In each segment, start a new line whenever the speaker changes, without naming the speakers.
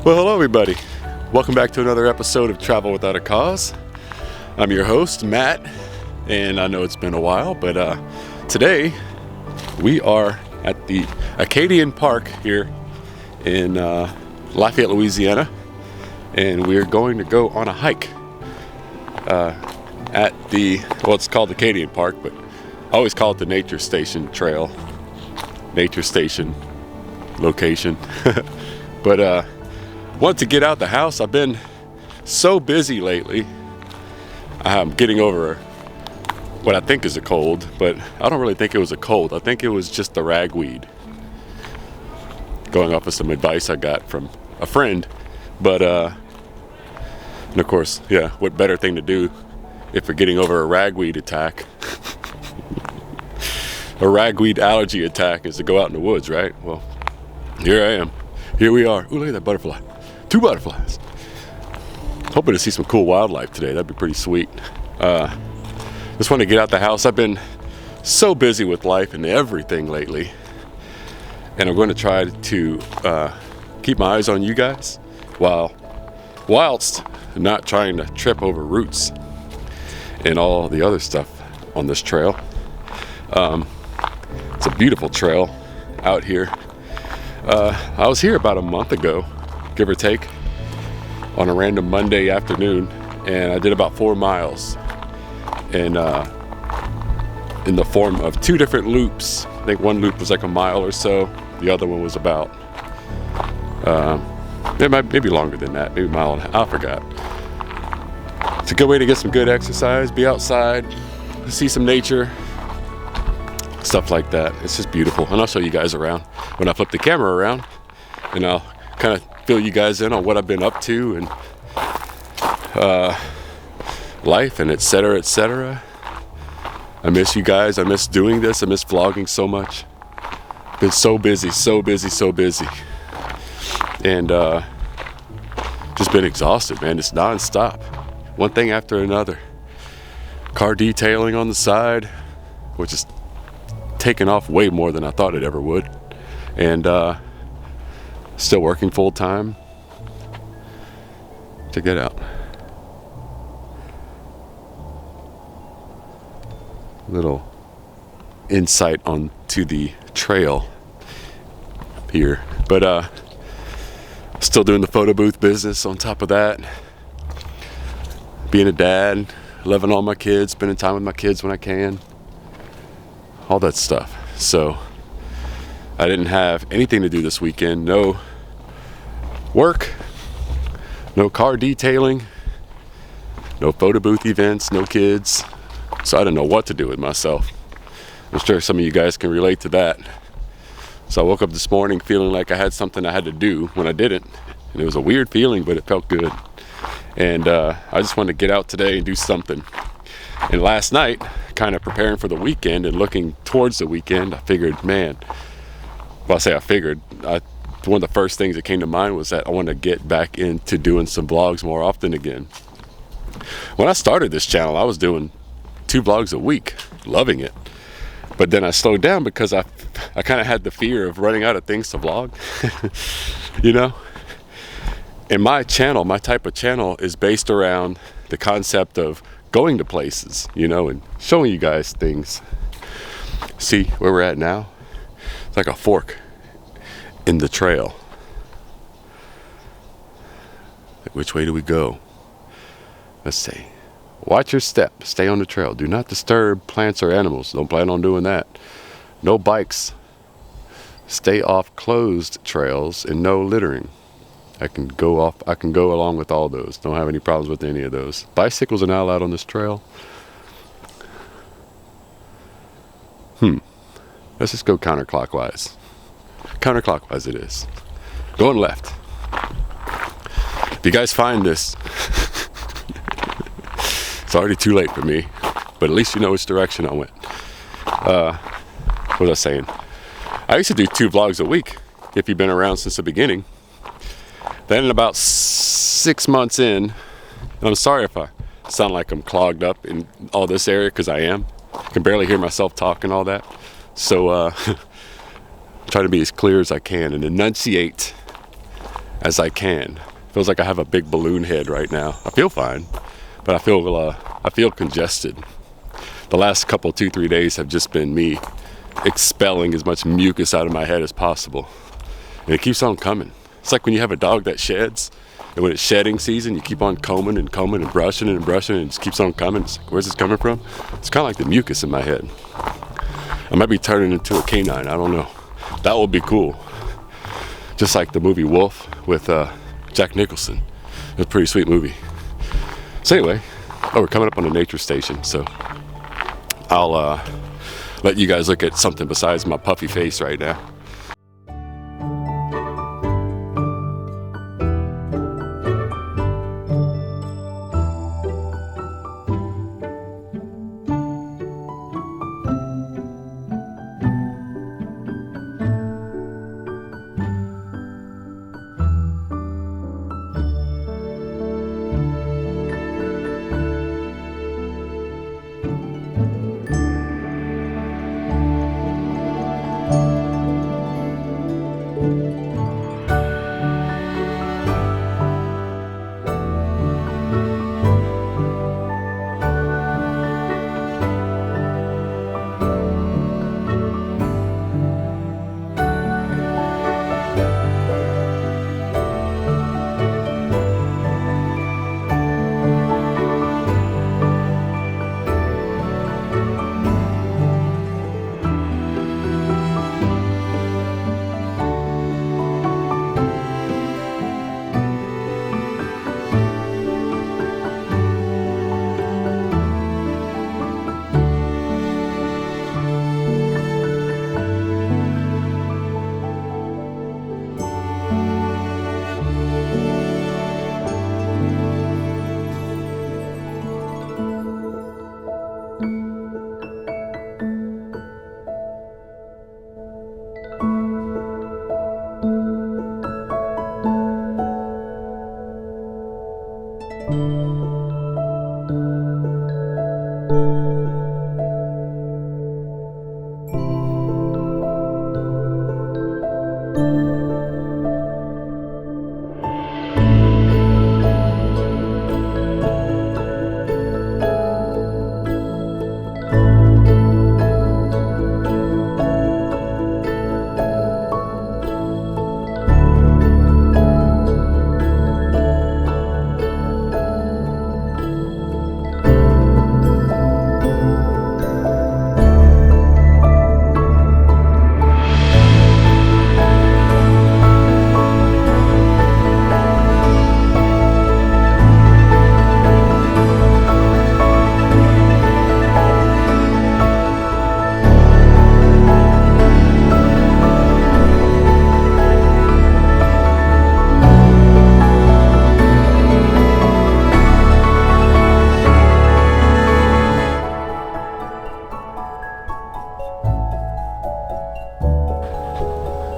Well, hello everybody. Welcome back to another episode of Travel Without a Cause. I'm your host, Matt, and I know it's been a while, but today we are at the Acadian Park here in Lafayette, Louisiana, and we're going to go on a hike at it's called Acadian Park, but I always call it the Nature Station Trail, Nature Station location. But wanted to get out the house. I've been so busy lately. I'm getting over what I think is a cold, but I don't really think it was a cold. I think it was just the ragweed. Going off of some advice I got from a friend. But, and of course, yeah, what better thing to do if you're getting over a ragweed attack, a ragweed allergy attack, is to go out in the woods, right? Well, here I am. Here we are. Ooh, look at that butterfly. 2 butterflies. Hoping to see some cool wildlife today. That'd be pretty sweet. Just want to get out the house. I've been so busy with life and everything lately, and I'm going to try to keep my eyes on you guys whilst not trying to trip over roots and all the other stuff on this trail. It's a beautiful trail out here. I was here about a month ago, give or take, on a random Monday afternoon, and I did about 4 miles, and in the form of 2 different loops. I think one loop was like a mile or so. The other one was about maybe longer than that, maybe a mile and a half. I forgot. It's a good way to get some good exercise, be outside, see some nature, stuff like that. It's just beautiful, and I'll show you guys around when I flip the camera around, and I'll kind of fill you guys in on what I've been up to and life and etc. etc. I miss you guys. I miss doing this. I miss vlogging so much. Been so busy, and just been exhausted, man. It's non-stop, one thing after another. Car detailing on the side, which is taken off way more than I thought it ever would, and still working full time. Check that out. Little insight onto the trail here, but still doing the photo booth business on top of that. Being a dad, loving all my kids, spending time with my kids when I can, all that stuff. So I didn't have anything to do this weekend. No work, no car detailing, no photo booth events, no kids. So I didn't know what to do with myself. I'm sure some of you guys can relate to that. So I woke up this morning feeling like I had something I had to do when I didn't. And it was a weird feeling, but it felt good. And I just wanted to get out today and do something. And last night, kind of preparing for the weekend and looking towards the weekend, I figured, man, one of the first things that came to mind was that I wanted to get back into doing some vlogs more often again. When I started this channel, I was doing 2 vlogs a week, loving it. But then I slowed down because I kind of had the fear of running out of things to vlog, you know? And my channel, my type of channel, is based around the concept of going to places, you know, and showing you guys things. See where we're at now? It's like a fork in the trail. Which way do we go? Let's see. Watch your step. Stay on the trail. Do not disturb plants or animals. Don't plan on doing that. No bikes. Stay off closed trails, and no littering. I can go along with all those. Don't have any problems with any of those. Bicycles are not allowed on this trail. Let's just go counterclockwise. Counterclockwise it is. Going left. If you guys find this, it's already too late for me, but at least you know which direction I went. What was I saying? I used to do 2 vlogs a week, if you've been around since the beginning. Then about 6 months in, and I'm sorry if I sound like I'm clogged up in all this area, because I am. I can barely hear myself talk and all that. So try to be as clear as I can and enunciate as I can. Feels like I have a big balloon head right now. I feel fine, but I feel congested. The last couple, 2-3 days have just been me expelling as much mucus out of my head as possible. And it keeps on coming. It's like when you have a dog that sheds, and when it's shedding season, you keep on combing and combing and brushing and brushing, and it just keeps on coming. It's like, where's this coming from? It's kind of like the mucus in my head. I might be turning into a canine, I don't know. That would be cool. Just like the movie Wolf with Jack Nicholson. It was a pretty sweet movie. So anyway, we're coming up on the nature station, so I'll let you guys look at something besides my puffy face right now.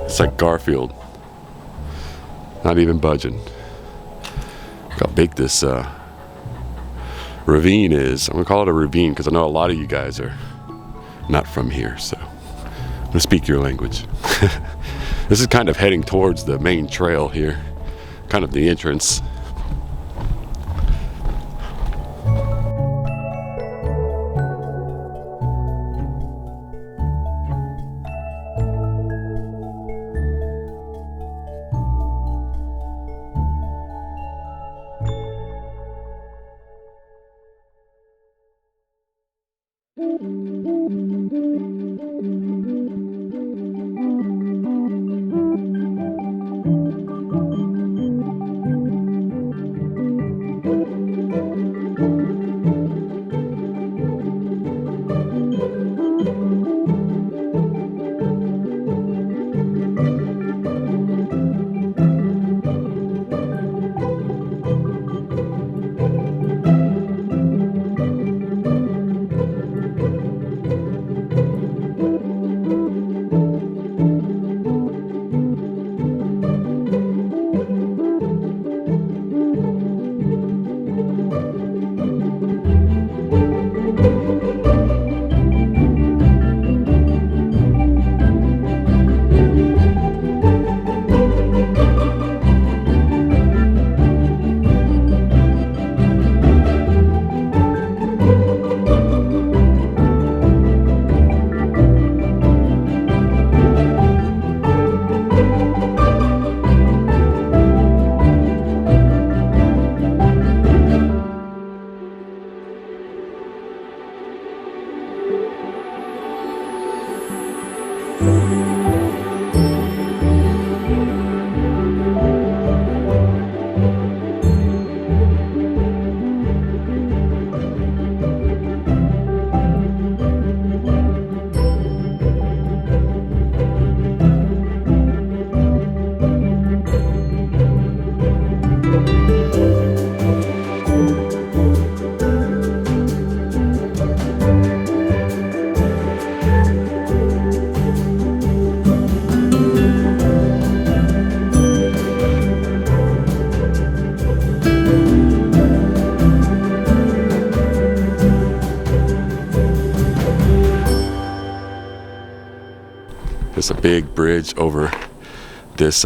It's like Garfield, not even budging. Look how big this ravine is. I'm gonna call it a ravine because I know a lot of you guys are not from here, so I'm gonna speak your language. This is kind of heading towards the main trail here, kind of the entrance. big bridge over this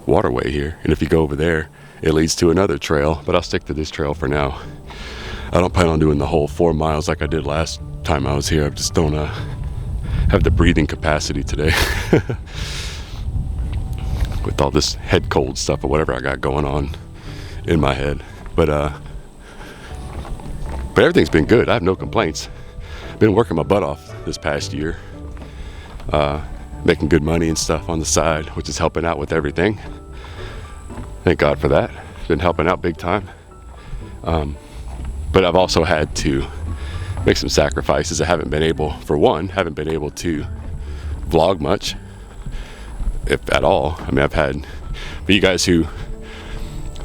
waterway here, and if you go over there it leads to another trail, but I'll stick to this trail for now. I don't plan on doing the whole 4 miles like I did last time I was here. I just don't have the breathing capacity today with all this head cold stuff or whatever I got going on in my head. But everything's been good. I have no complaints. Been working my butt off this past year, making good money and stuff on the side, which is helping out with everything. Thank God for that. Been helping out big time. But I've also had to make some sacrifices. I haven't been able to vlog much, if at all. I mean, I've had, for you guys who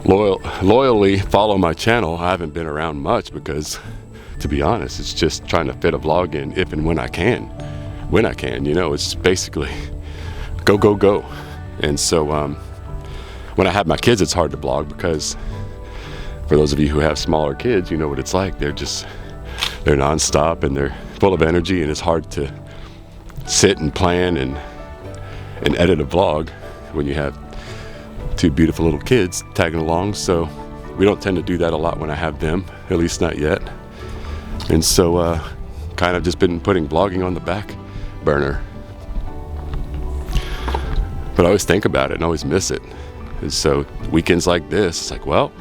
loyally follow my channel, I haven't been around much because, to be honest, it's just trying to fit a vlog in if and when I can. You know, it's basically go. And so when I have my kids, it's hard to vlog because, for those of you who have smaller kids, you know what it's like. They're nonstop and they're full of energy, and it's hard to sit and plan and edit a vlog when you have two beautiful little kids tagging along. So we don't tend to do that a lot when I have them, at least not yet. And so kind of just been putting vlogging on the back burner. But I always think about it and always miss it. And so weekends like this, it's like, well,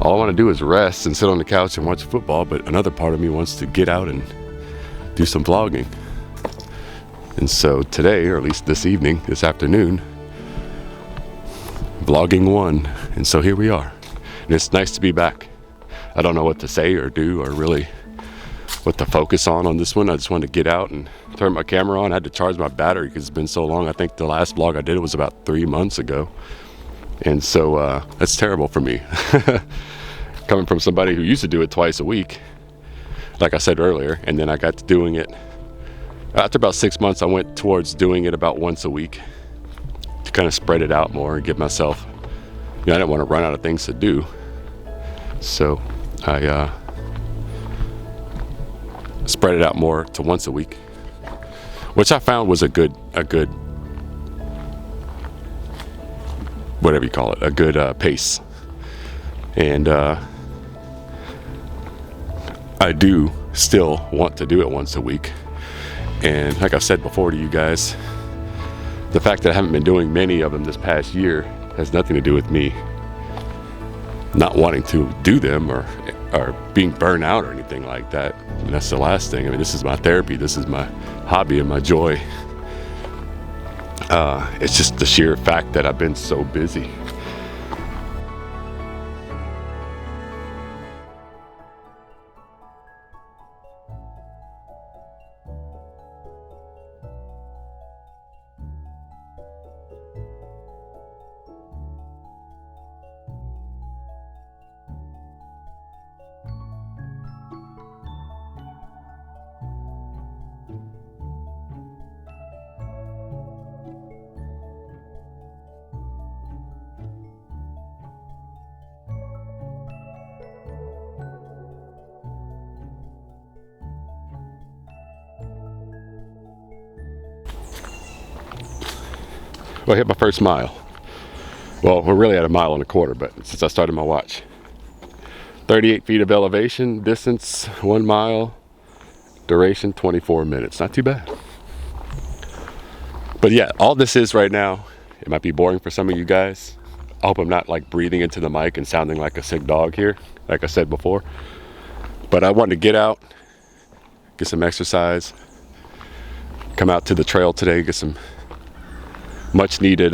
all I want to do is rest and sit on the couch and watch football, but another part of me wants to get out and do some vlogging. And so today, or at least this afternoon, vlogging one. And so here we are. And it's nice to be back. I don't know what to say or do or really what to focus on this one. I just wanted to get out and turn my camera on. I had to charge my battery because it's been so long. I think the last vlog I did was about 3 months ago. And so that's terrible for me. Coming from somebody who used to do it twice a week, like I said earlier, and then I got to doing it. After about 6 months, I went towards doing it about once a week to kind of spread it out more and give myself, I didn't want to run out of things to do. So I spread it out more to once a week, which I found was a good whatever you call it, a good pace. And I do still want to do it once a week. And like I've said before to you guys, the fact that I haven't been doing many of them this past year has nothing to do with me not wanting to do them or being burnt out or anything like that. I mean, that's the last thing. I mean, this is my therapy. This is my hobby and my joy. It's just the sheer fact that I've been so busy. Well, I hit my first mile. Well, we're really at 1.25 miles, but since I started my watch. 38 feet of elevation, distance 1 mile, duration 24 minutes. Not too bad. But yeah, all this is right now, it might be boring for some of you guys. I hope I'm not like breathing into the mic and sounding like a sick dog here, like I said before. But I wanted to get out, get some exercise, come out to the trail today, get some much needed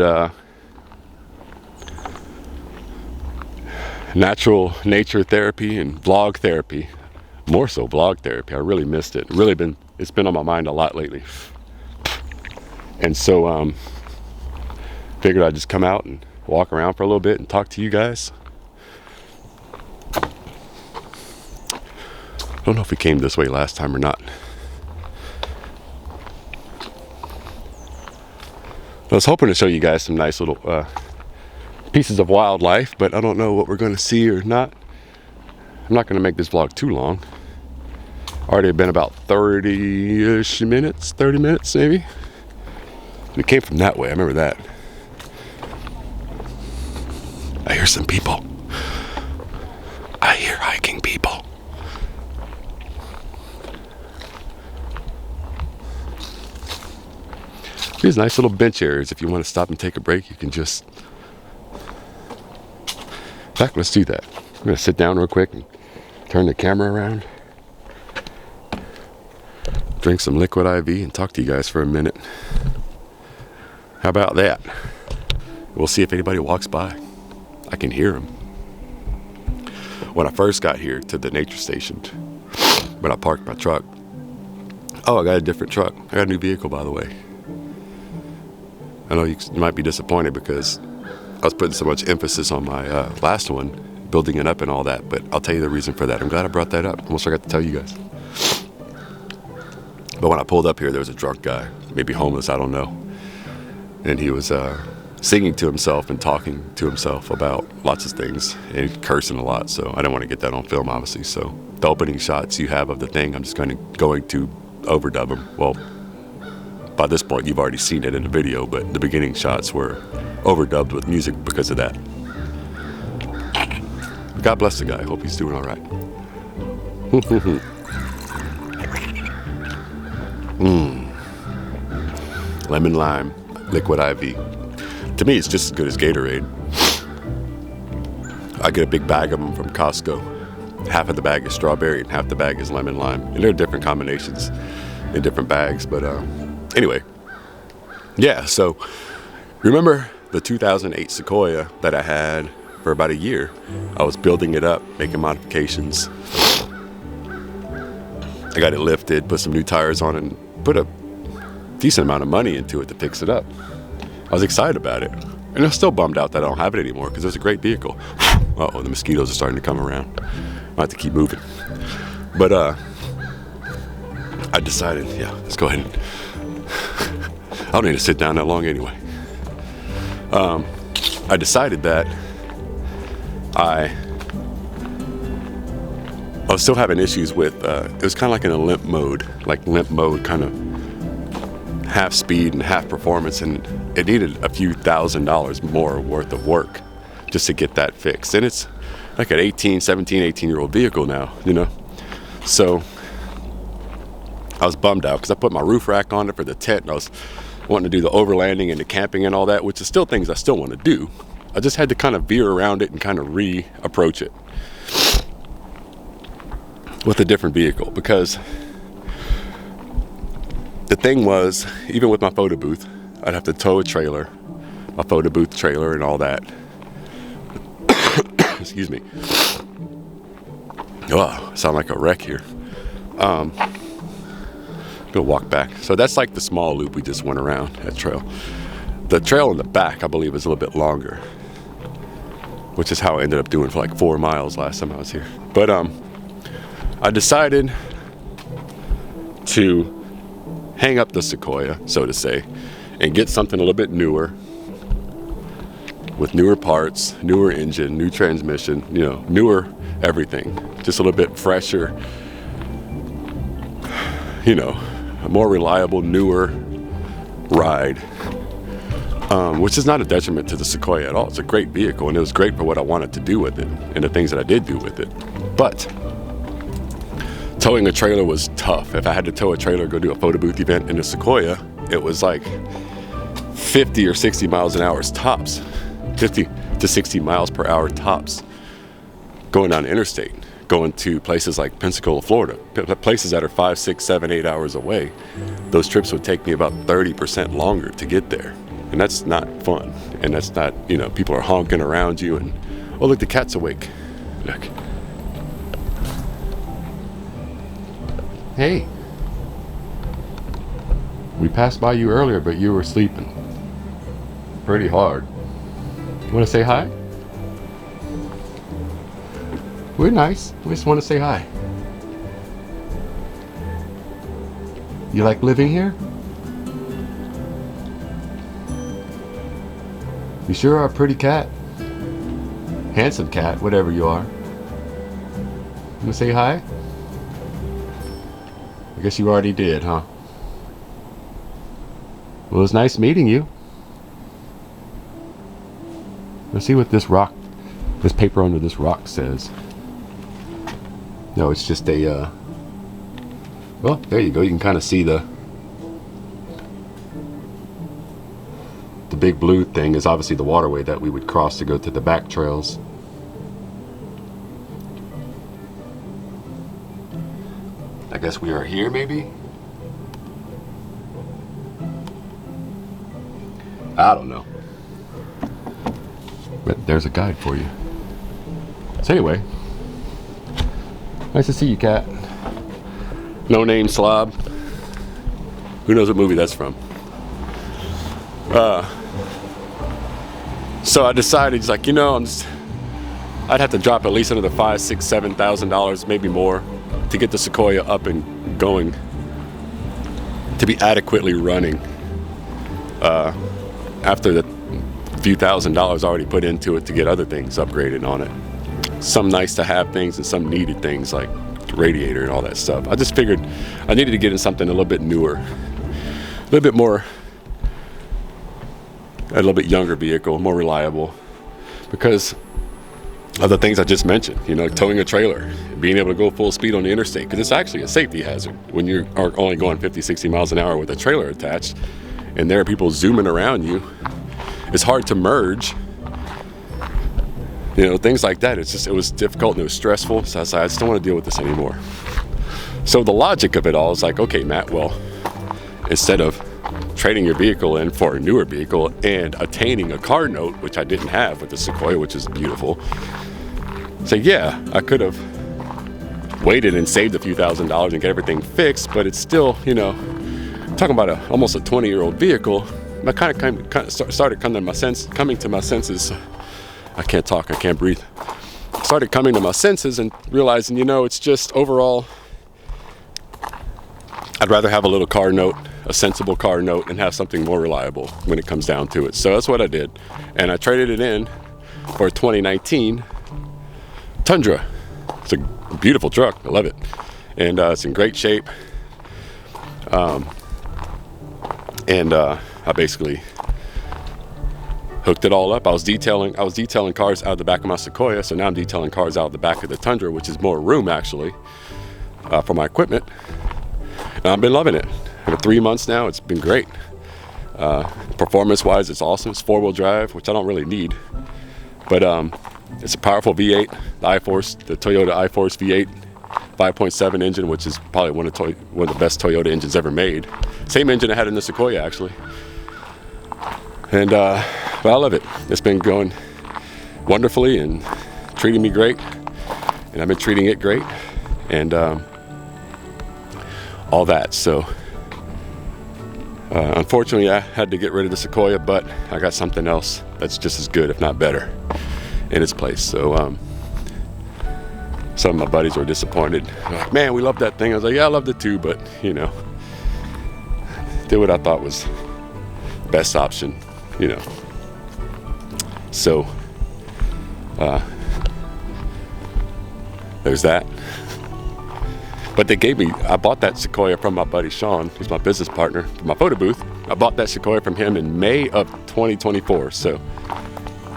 natural nature therapy and vlog therapy. More so vlog therapy. I really missed it. It's been on my mind a lot lately. And so figured I'd just come out and walk around for a little bit and talk to you guys. I don't know if we came this way last time or not. I was hoping to show you guys some nice little pieces of wildlife, but I don't know what we're going to see or not. I'm not going to make this vlog too long. Already been about 30-ish minutes, 30 minutes maybe. And it came from that way, I remember that. I hear some people. I hear hiking people. These nice little bench areas. If you want to stop and take a break, you can just... In fact, let's do that. I'm going to sit down real quick and turn the camera around. Drink some liquid IV and talk to you guys for a minute. How about that? We'll see if anybody walks by. I can hear them. When I first got here to the nature station, when I parked my truck, oh, I got a different truck. I got a new vehicle, by the way. I know you might be disappointed because I was putting so much emphasis on my last one, building it up and all that, but I'll tell you the reason for that. I'm glad I brought that up. Almost forgot to tell you guys. But when I pulled up here, there was a drunk guy, maybe homeless, I don't know. And he was singing to himself and talking to himself about lots of things and cursing a lot, so I didn't want to get that on film, obviously. So the opening shots you have of the thing, I'm just going to overdub them. Well, by this point, you've already seen it in the video, but the beginning shots were overdubbed with music because of that. God bless the guy. I hope he's doing all right. Lemon lime, liquid IV. To me, it's just as good as Gatorade. I get a big bag of them from Costco. Half of the bag is strawberry and half the bag is lemon lime. And there are different combinations in different bags, but anyway, yeah, so remember the 2008 Sequoia that I had for about a year? I was building it up, making modifications. I got it lifted, put some new tires on it, and put a decent amount of money into it to fix it up. I was excited about it. And I'm still bummed out that I don't have it anymore because it was a great vehicle. Uh-oh, the mosquitoes are starting to come around. I have to keep moving. But I decided, yeah, let's go ahead and... I don't need to sit down that long anyway. I decided that I was still having issues with, it was kind of like in a limp mode kind of half speed and half performance, and it needed a few $1,000s more worth of work just to get that fixed. And it's like an 18-year-old vehicle now, you know? So I was bummed out because I put my roof rack on it for the tent, and I was wanting to do the overlanding and the camping and all that, which is still things I still want to do. I just had to kind of veer around it and kind of reapproach it with a different vehicle, because the thing was, even with my photo booth, I'd have to tow a trailer, my photo booth trailer and all that. Excuse me. Oh, I sound like a wreck here. Gonna walk back. So that's like the small loop we just went around, that trail. The trail in the back, I believe, is a little bit longer, which is how I ended up doing for like 4 miles last time I was here. But I decided to hang up the Sequoia, so to say, and get something a little bit newer, with newer parts, newer engine, new transmission, you know, newer everything, just a little bit fresher, you know, a more reliable, newer ride, which is not a detriment to the Sequoia at all. It's a great vehicle, and it was great for what I wanted to do with it and the things that I did do with it. But towing a trailer was tough. If I had to tow a trailer, go do a photo booth event in the Sequoia, it was like 50 or 60 miles an hour tops, 50 to 60 miles per hour tops, going down the interstate, going to places like Pensacola, Florida, places that are 5, 6, 7, 8 hours away. Those trips would take me about 30% longer to get there. And that's not fun. And that's not, you know, people are honking around you and, oh, look, the cat's awake. Look. Hey. We passed by you earlier, but you were sleeping pretty hard. You want to say hi? We're nice. We just want to say hi. You like living here? You sure are a pretty cat. Handsome cat, whatever you are. You want to say hi? guess you already did, huh? Well, it's nice meeting you. Let's see what this paper under this rock says. No, it's just a, well, there you go. You can kind of see the big blue thing is obviously the waterway that we would cross to go to the back trails. I guess we are here, maybe? I don't know. But there's a guide for you. So anyway, nice to see you, Cat. No Name Slob. Who knows what movie that's from? So I decided, it's like, I'd have to drop at least another $5,000, $6,000, $7,000, maybe more, to get the Sequoia up and going, to be adequately running. After the few $1,000s already put into it to get other things upgraded on it. Some nice to have things and some needed things like the radiator and all that stuff. I just figured I needed to get in something a little bit newer, a little bit more, a little bit younger vehicle, more reliable, because of the things I just mentioned, towing a trailer, being able to go full speed on the interstate, because it's actually a safety hazard when you are only going 50, 60 miles an hour with a trailer attached, and there are people zooming around you. It's hard to merge, things like that. It was difficult and it was stressful, so I said, I just don't want to deal with this anymore. So the logic of it all is like, okay, Matt, well, instead of trading your vehicle in for a newer vehicle and attaining a car note, which I didn't have with the Sequoia, which is beautiful. So yeah, I could have waited and saved a few $1,000s and get everything fixed, but it's still, talking about almost a 20-year-old vehicle. I kind of started coming to my senses. I can't talk, I can't breathe. Started coming to my senses and realizing, it's just overall, I'd rather have a little car note, a sensible car note, and have something more reliable when it comes down to it. So that's what I did. And I traded it in for a 2019 Tundra. It's a beautiful truck. I love it. And it's in great shape. I basically hooked it all up. I was detailing cars out of the back of my Sequoia, so now I'm detailing cars out of the back of the Tundra, which is more room actually for my equipment. And I've been loving it. For 3 months now, it's been great. Performance-wise, it's awesome. It's 4-wheel drive, which I don't really need, but it's a powerful V8, the Toyota iForce V8, 5.7 engine, which is probably one of the best Toyota engines ever made. Same engine I had in the Sequoia, actually. And but I love it. It's been going wonderfully and treating me great, and I've been treating it great, and all that. So unfortunately, I had to get rid of the Sequoia, but I got something else that's just as good, if not better, in its place. So some of my buddies were disappointed. They're like, man, we love that thing. I was like, yeah, I loved it too, but did what I thought was best option, So there's that. But I bought that Sequoia from my buddy Sean, who's my business partner for my photo booth. I bought that Sequoia from him in May of 2024, so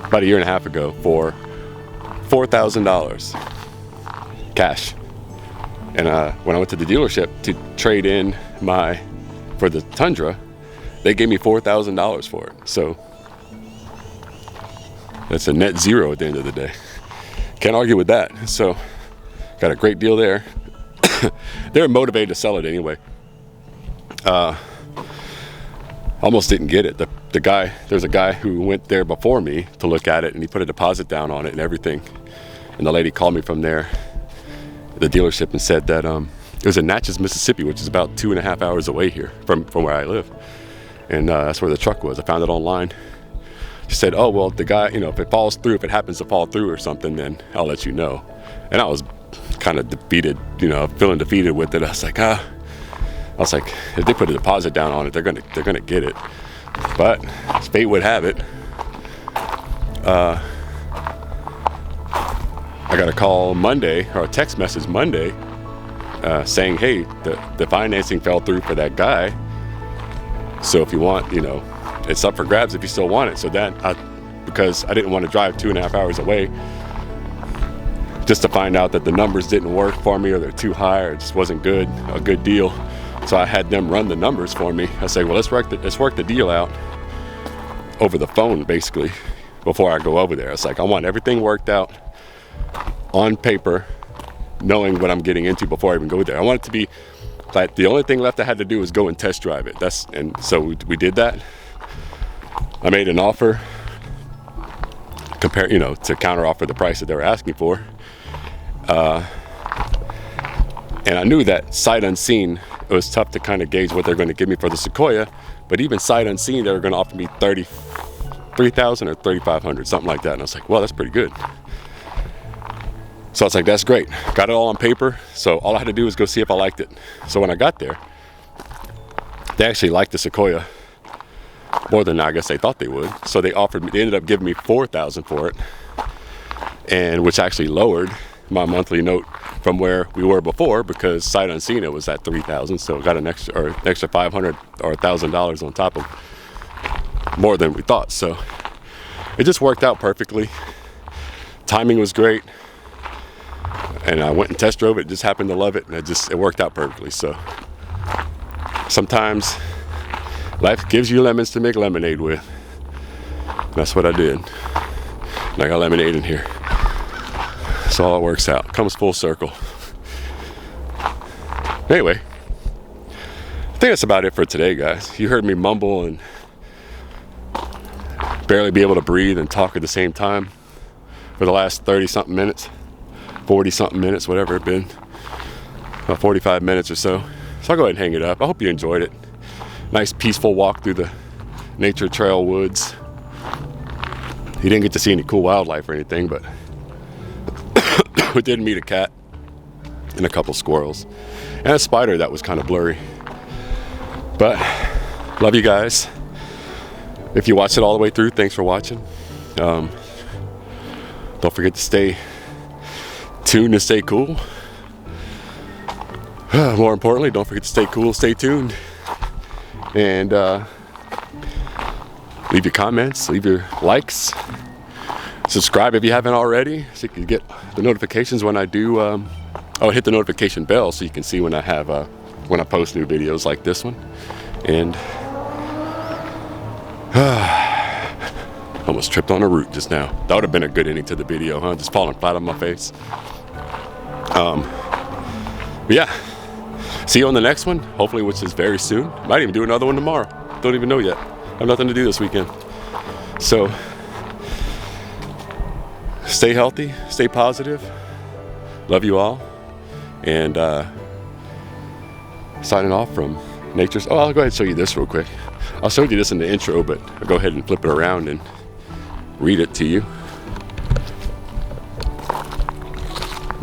about a year and a half ago, for $4,000 cash. And when I went to the dealership to trade in for the Tundra, they gave me $4,000 for it. So that's a net zero at the end of the day. Can't argue with that. So got a great deal there. They're motivated to sell it anyway. Almost didn't get it. There's a guy who went there before me to look at it, and he put a deposit down on it and everything. And the lady called me from there, the dealership, and said that it was in Natchez, Mississippi, which is about 2.5 hours away here from where I live. And that's where the truck was. I found it online. She said, oh, well, the guy, if it falls through, if it happens to fall through or something, then I'll let you know. And I was kind of defeated, feeling defeated with it. I was like, if they put a deposit down on it, they're gonna get it. But as fate would have it, I got a call Monday, or a text message Monday, saying, hey, the financing fell through for that guy. So if you want, you know, it's up for grabs if you still want it. So because I didn't want to drive 2.5 hours away just to find out that the numbers didn't work for me, or they're too high, or it just wasn't a good deal. So I had them run the numbers for me. I said, well, let's work the deal out over the phone, basically, before I go over there. It's like, I want everything worked out on paper, knowing what I'm getting into before I even go there. I want it to be like the only thing left I had to do was go and test drive it. And so we did that. I made an offer, to counter offer the price that they were asking for. And I knew that sight unseen, it was tough to kind of gauge what they're going to give me for the Sequoia, but even sight unseen, they were going to offer me $33,000 or $3,500, something like that. And I was like, well, that's pretty good. So I was like, that's great. Got it all on paper. So all I had to do was go see if I liked it. So when I got there, they actually liked the Sequoia more than I guess they thought they would. So they ended up giving me $4,000 for it, and which actually lowered my monthly note from where we were before, because sight unseen it was at $3,000. So I got an extra $500 or $1,000 on top of more than we thought. So it just worked out perfectly. Timing was great. And I went and test drove it, just happened to love it, and it worked out perfectly. So sometimes life gives you lemons to make lemonade with. That's what I did. And I got lemonade in here. So all it works out. Comes full circle. Anyway, I think that's about it for today, guys. You heard me mumble and barely be able to breathe and talk at the same time for the last 30-something minutes. 40-something minutes, whatever it's been, about 45 minutes or so. So I'll go ahead and hang it up. I hope you enjoyed it. Nice peaceful walk through the nature trail woods. You didn't get to see any cool wildlife or anything, but we did meet a cat and a couple squirrels and a spider that was kind of blurry. But love you guys. If you watched it all the way through, thanks for watching. Don't forget to stay tuned and stay cool. More importantly, don't forget to stay cool, stay tuned, and leave your comments, leave your likes, subscribe if you haven't already, so you can get the notifications when I do. Hit the notification bell so you can see when I post new videos like this one. And almost tripped on a root just now. That would have been a good ending to the video, huh? Just falling flat on my face. But yeah, see you on the next one, hopefully, which is very soon. Might even do another one tomorrow. Don't even know yet. I have nothing to do this weekend. So stay healthy, stay positive. Love you all. And signing off from Nature's. Oh, I'll go ahead and show you this real quick. I'll show you this in the intro, but I'll go ahead and flip it around and read it to you.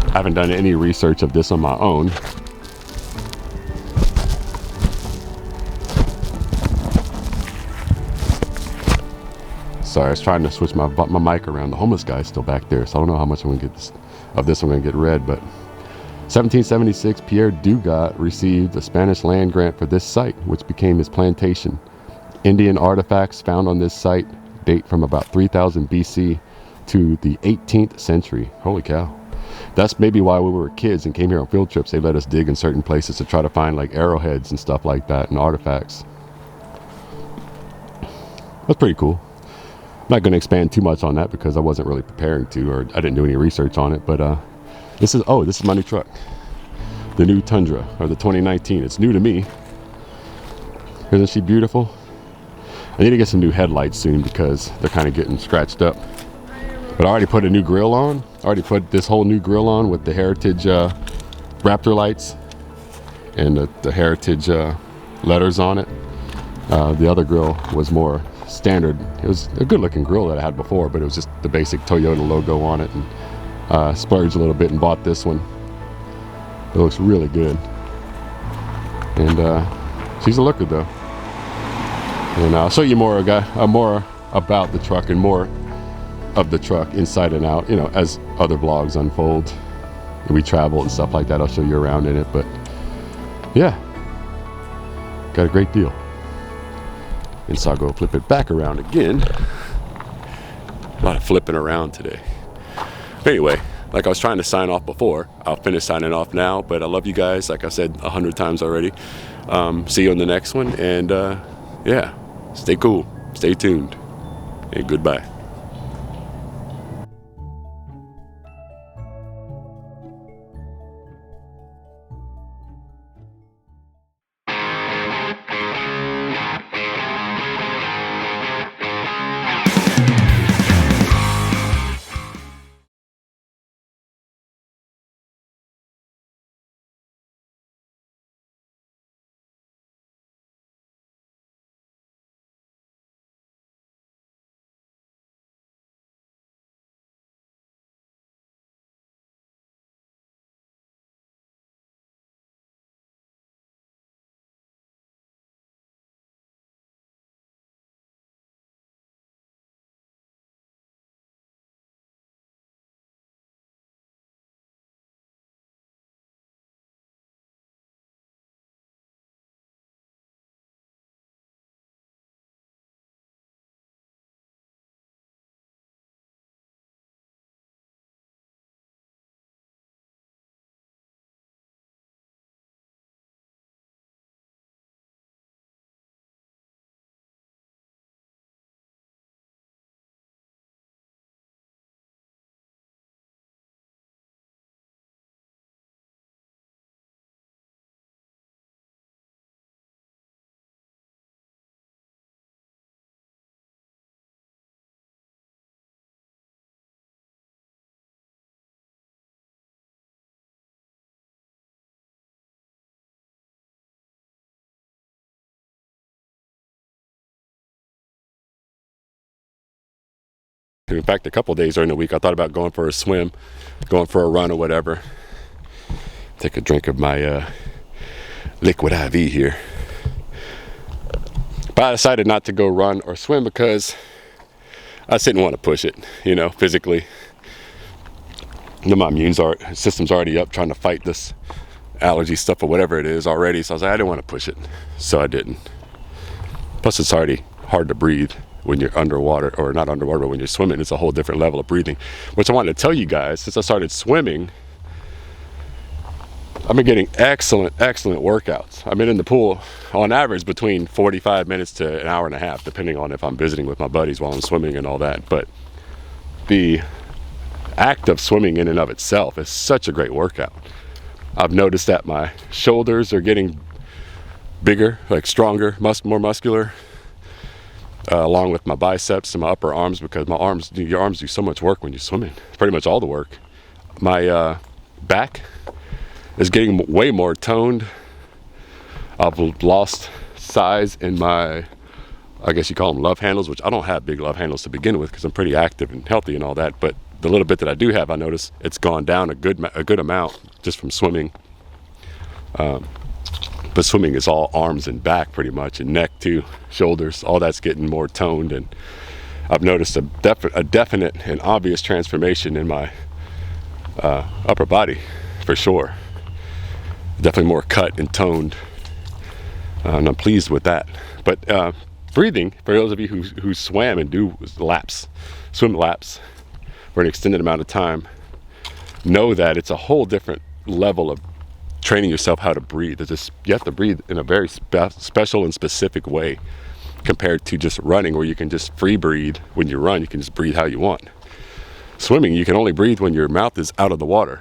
I haven't done any research of this on my own. Sorry, I was trying to switch my mic around. The homeless guy's still back there, so I don't know how much I'm gonna get of this. I'm gonna get read, but 1776, Pierre Dugas received a Spanish land grant for this site, which became his plantation. Indian artifacts found on this site date from about 3000 BC to the 18th century. Holy cow. That's maybe why when we were kids and came here on field trips, they let us dig in certain places to try to find like arrowheads and stuff like that and artifacts. That's pretty cool. I'm not going to expand too much on that because I wasn't really preparing to, or I didn't do any research on it. But this is my new truck, the new Tundra, or the 2019. It's new to me. Isn't she beautiful? I need to get some new headlights soon because they're kind of getting scratched up. But I already put a new grill on. I already put this whole new grill on with the Heritage Raptor lights and the Heritage letters on it. The other grill was more standard. It was a good looking grill that I had before, but it was just the basic Toyota logo on it. And splurged a little bit and bought this one. It looks really good. And she's a looker though. And I'll show you more about the truck and more of the truck inside and out, as other vlogs unfold. we travel and stuff like that. I'll show you around in it, but yeah, got a great deal. And so I'll go flip it back around again. A lot of flipping around today. Anyway, like I was trying to sign off before, I'll finish signing off now, but I love you guys, like I said 100 times already. See you on the next one, and yeah, stay cool, stay tuned, and goodbye. In fact, a couple days during the week, I thought about going for a swim, going for a run or whatever. Take a drink of my liquid IV here. But I decided not to go run or swim because I just didn't want to push it, you know, physically. My immune system's already up trying to fight this allergy stuff or whatever it is already. So I was like, I didn't want to push it. So I didn't. Plus, it's already hard to breathe when you're underwater, or not underwater, but when you're swimming. It's a whole different level of breathing, which I wanted to tell you guys. Since I started swimming, I've been getting excellent workouts. I've been in the pool on average between 45 minutes to an hour and a half, depending on if I'm visiting with my buddies while I'm swimming and all that. But the act of swimming in and of itself is such a great workout. I've noticed that my shoulders are getting bigger, like stronger, more muscular, along with my biceps and my upper arms, because your arms do so much work when you're swimming. Pretty much all the work. My back is getting way more toned. I've lost size in my, I guess you call them love handles, which I don't have big love handles to begin with because I'm pretty active and healthy and all that. But the little bit that I do have, I notice it's gone down a good amount just from swimming. But swimming is all arms and back pretty much, and neck too, shoulders, all that's getting more toned. And I've noticed a definite and obvious transformation in my upper body, for sure. Definitely more cut and toned, and I'm pleased with that. But breathing, for those of you who swam and do swim laps for an extended amount of time, know that it's a whole different level of training yourself how to breathe. You have to breathe in a very special and specific way compared to just running, where you can just free breathe. When you run, you can just breathe how you want. Swimming, you can only breathe when your mouth is out of the water.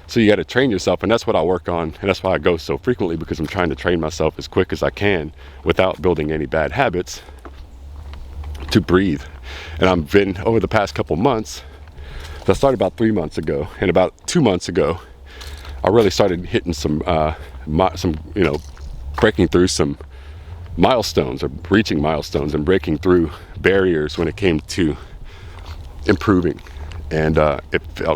So you got to train yourself, and that's what I work on, and that's why I go so frequently, because I'm trying to train myself as quick as I can without building any bad habits to breathe. And I've been, over the past couple months, so I started about 3 months ago, and about 2 months ago, I really started hitting some breaking through some milestones, or reaching milestones and breaking through barriers when it came to improving. And it felt